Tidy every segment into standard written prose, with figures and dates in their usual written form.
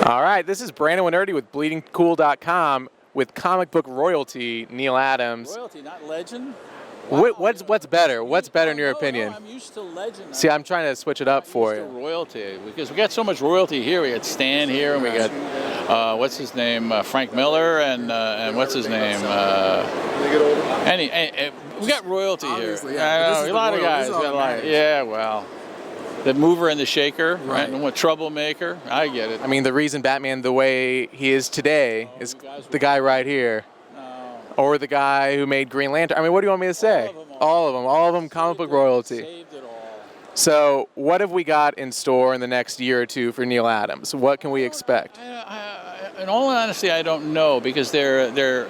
All right, this is Brandon Winerdy with BleedingCool.com with comic book royalty Neal Adams. Royalty, not legend. Wow. What's better? What's better in your opinion? No, I'm used to legend. See, I'm trying to switch it up for you. Royalty, because we got so muwe royalty here. We got Stan here, and we got what's his name, Frank Miller, and what's his name? We got royalty here. Yeah, a lot of guys. Yeah, well. The mover and the shaker, right? And what troublemaker? I get it. I mean, the reason Batman the way he is today is the guy right here. Or the guy who made Green Lantern. I mean, what do you want me to say? All of them comic book royalty. Saved it all. So what have we got in store in the next year or two for Neal Adams? What can we expect? In all honesty, I don't know, because they're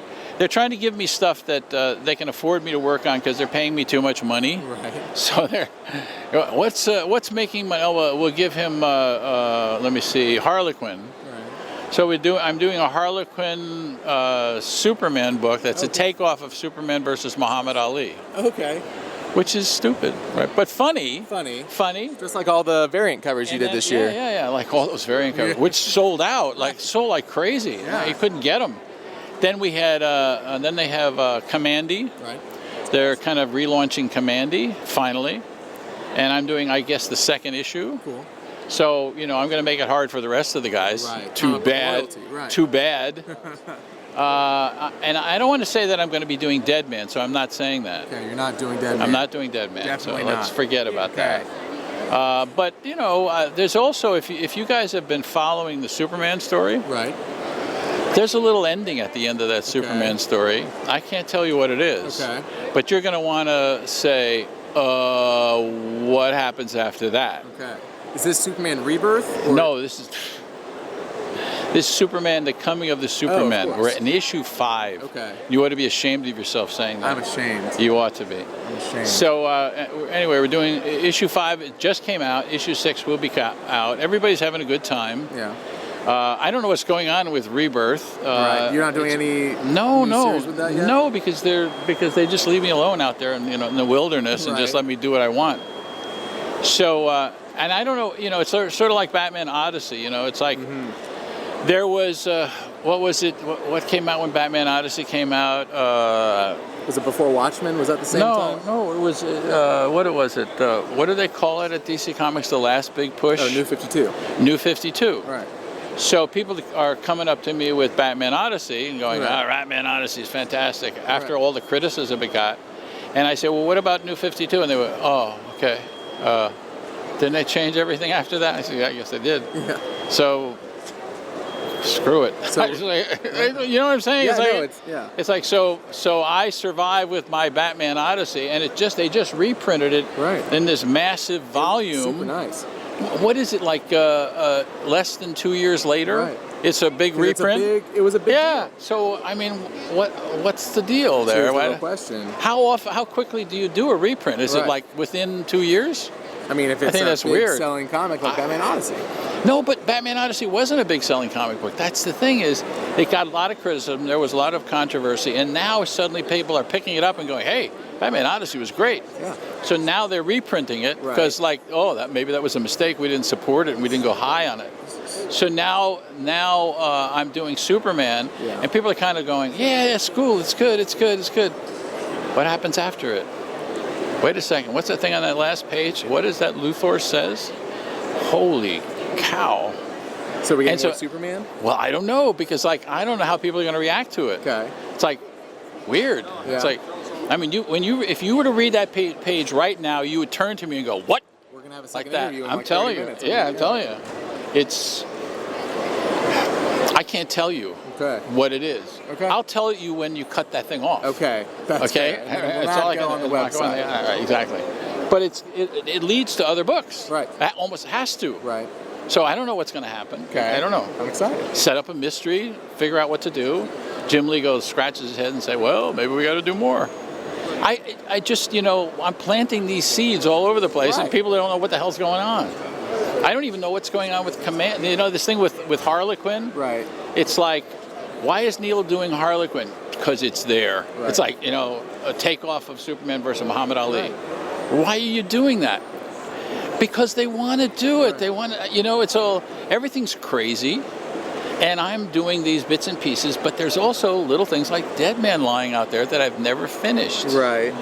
trying to give me stuff that they can afford me to work on because they're paying me too much money. Right. So what's making money? Oh, well, we'll give him let me see, Harlequin. Right. So I'm doing a Harlequin Superman book that's a takeoff of Superman versus Muhammad Ali. Okay. Which is stupid, right? But funny. Funny. Just like all the variant covers you did this year. Yeah, like all those variant covers, which sold out, sold like crazy. Yeah. You couldn't get them. Then we had, then they have Commandy. Right. They're kind of relaunching Commandy, finally. And I'm doing, I guess, the second issue. Cool. So, I'm going to make it hard for the rest of the guys. Right. Too bad. Right. Too bad. And I don't want to say that I'm going to be doing Dead Man, so I'm not saying that. Okay, you're not doing Dead Man. I'm not doing Dead Man. Definitely so not. Let's forget about Okay. that. But, there's also, if you guys have been following the Superman story. Right. There's a little ending at the end of that Superman story. I can't tell you what it is. Okay. But you're going to want to say, what happens after that? Okay. Is this Superman Rebirth? Or? No, this is Superman, the coming of the Superman. Of course. We're in issue 5. Okay. You ought to be ashamed of yourself saying that. I'm ashamed. You ought to be. I'm ashamed. So anyway, we're doing issue 5. It just came out. Issue 6 will be out. Everybody's having a good time. Yeah. I don't know what's going on with Rebirth. Right. You're not doing any no series with that yet? No, because they just leave me alone out there in the wilderness and just let me do what I want. So and I don't know, it's sort of like Batman Odyssey. It's like there was what was it? What came out when Batman Odyssey came out? Was it before Watchmen? Was that the same time? No, it was what was it? What do they call it at DC Comics? The last big push? Oh, New 52. New 52. Right. So people are coming up to me with Batman Odyssey and going, Batman Odyssey is fantastic, after all the criticism it got. And I say, well, what about New 52? And they went, oh, okay. Didn't they change everything after that? I said, yeah, I guess they did. Yeah. So, screw it. So, you know what I'm saying? Yeah, It's like, so I survived with my Batman Odyssey, and they just reprinted it in this massive volume. Super nice. What is it, like less than 2 years later? Right. It's a big reprint? It was a big deal. So, I mean, what's the deal there? Here's the real question. How quickly do you do a reprint? Is it like within 2 years? I mean, if it's a big selling comic like Batman Odyssey. No, but Batman Odyssey wasn't a big selling comic book. That's the thing, is it got a lot of criticism. There was a lot of controversy. And now suddenly people are picking it up and going, hey, Batman Odyssey was great. Yeah. So now they're reprinting it because maybe that was a mistake. We didn't support it and we didn't go high on it. So now I'm doing Superman, and people are kind of going, yeah, it's cool, it's good. What happens after it? Wait a second, what's that thing on that last page? What is that Luthor says? Holy cow. So we get more Superman? Well, I don't know, because I don't know how people are going to react to it. Okay. It's like weird. Yeah. It's like, I mean, if you were to read that page right now, you would turn to me and go, what? We're going to have a second like that. interview in I'm telling you. I'm telling you. I can't tell you what it is. Okay. I'll tell you when you cut that thing off. Okay. That's okay. That's all I can on the website. Right, exactly. But it leads to other books. Right. That almost has to. Right. So I don't know what's going to happen. Okay. I don't know. I'm excited. Set up a mystery, figure out what to do. Jim Lee scratches his head and say, well, maybe we got to do more. I just, I'm planting these seeds all over the place, and people don't know what the hell's going on. I don't even know what's going on with Command. This thing with Harlequin. Right. It's like, why is Neal doing Harlequin? Because it's there. Right. It's like, a takeoff of Superman versus Muhammad Ali. Right. Why are you doing that? Because they want to do it. They want to, it's all, everything's crazy. And I'm doing these bits and pieces, but there's also little things like Dead Man lying out there that I've never finished. Right.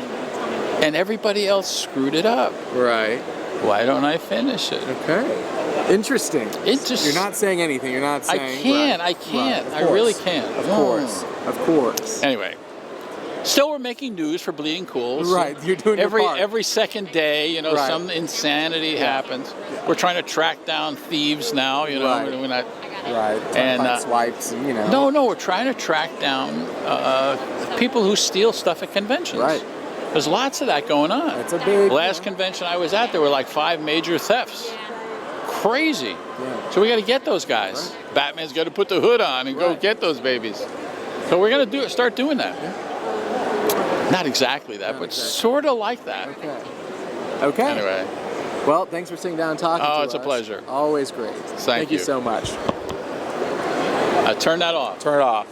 And everybody else screwed it up. Right. Why don't I finish it? Okay. Interesting. Interesting. You're not saying anything. You're not saying. I can't. Right. I really can't. Of course. Of course. Anyway. Still, we're making news for Bleeding Cool. Right, you're doing your part. Every second day, you know, some insanity happens. We're trying to track down thieves now, you know. Right. We're not, right. And swipes, and, you know. No, we're trying to track down people who steal stuff at conventions. Right. There's lots of that going on. It's a big. Last convention I was at, there were like 5 major thefts. Crazy. Yeah. So we got to get those guys. Right. Batman's got to put the hood on and go get those babies. So we're going to start doing that. Yeah. Not exactly that, but sort of like that. Okay. Anyway. Well, thanks for sitting down and talking to us. Oh, it's a pleasure. Always great. Thank you so much. Turn that off. Turn it off.